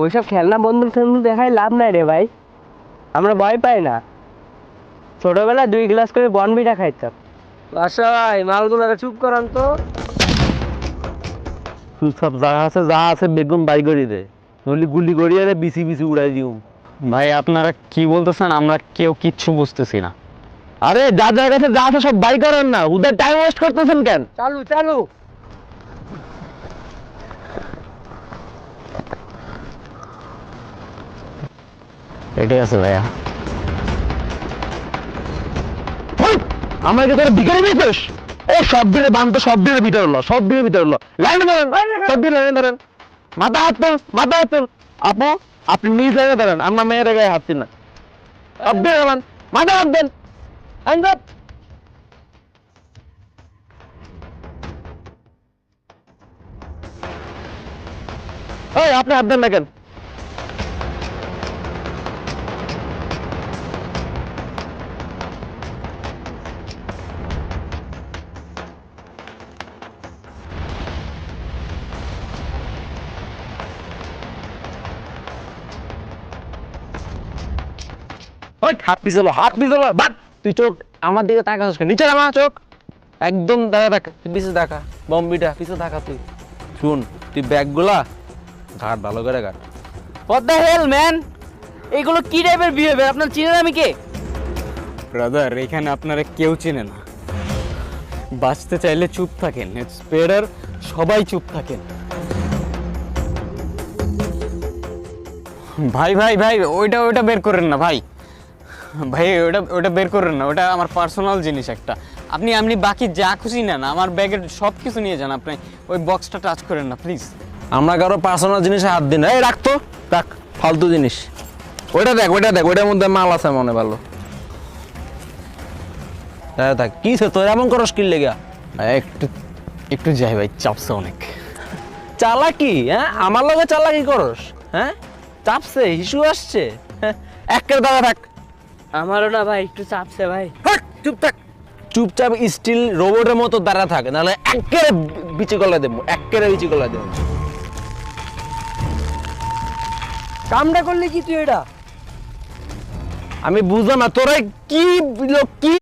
ওইসব খেলনা বন্ধু টন্ধু দেখায় লাভ নাই রে ভাই, আমরা ভয় পাই না। ছোটবেলায় 2 গ্লাস করে বনবিটা খাইতাম। আচ্ছা ভাই, মালগুলো চুপ করান তো। সব যা আছে বেগুন বাই করি দে, নইলে গুলি করিয়ে রে বিসি বিসি উড়াই দিও। ভাই আপনারা কি বলতেছেন? আমরা কেউ কিচ্ছু বুঝতেছি না। আরে যার কাছে যা আছে সব বাই করেন না, ওদের টাইম ওয়েস্ট করতেছেন কেন? চালু চালু। এটাই আছে ভাইয়া। আমাকে তোরা ভিখারি পেয়েছিস? সব দিনে বান্ধ, সব দিনের ভিতরে হলো, সব দিনের ভিতরে হলো। লাইনে ধরেন, সব দিনে লাইনে ধরেন। মাথা হাত তোল, মাথা হাত তোল। আপু আপনি নিজ জায়গায় ধরেন, আমরা মেয়ের গায়ে হাত দিন না। সব দিনে গেলাম, মাথা হাত দেন। আপনি হাত দেন না কেন? হাত পিছলো, হাত পিছলো, বাদ। তুই চোখ আমার দিকে তাকাস কেন? নিচে নামা চোখ, একদম দেখা দেখা পিছু দেখা, বম্বিটা পিছু দেখা। তুই শুন, তুই ব্যাগগুলা ঘাট ভালো করে ঘাট। হোয়াট দ্য হেল ম্যান, এগুলো কি টাইপের বিহেভিয়ার? আপনার চিনেন আমি কে? ব্রাদার, এখানে আপনারা কেউ চেনে না। বাঁচতে চাইলে চুপ থাকেন, ইটস বেটার সবাই চুপ থাকেন। ভাই ভাই ভাই, ওইটা বের করেন না ভাই। ভাই ওটা বের করেন না, ওটা আমার পার্সোনাল জিনিস একটা। আপনি বাকি যা খুশি নেন, আমার ব্যাগের সব কিছু নিয়ে যান। আপনি ওই বক্সটা টাচ করেন না প্লিজ। আমরা কারো পার্সোনাল জিনিসে হাত দিন না। এই রাখতো, রাখ, ফালতু জিনিস। ওইটা দেখ, ওইটার মধ্যে মাল আছে মনে ভালো। দেখ কি সে তোর এমন করস কি লেগা? একটু একটু যাই ভাই, চাপছে অনেক। চালাকি? হ্যাঁ, আমার লগে চালাকি করস? হ্যাঁ, চাপছে, হিসু আসছে। হ্যাঁ, একের দাঁড়া থাক। আমারও না ভাই একটু চাপছে ভাই। চুপ থাক, চুপচাপ স্টিল রোবটের মতো দাঁড়া থাকে, নাহলে একেবারে বিচি গলায় দেবো, একেবারে বিচি গলায় দেবো। কামটা করলি কি তুই এটা? আমি বুঝলাম না তোরা কি কি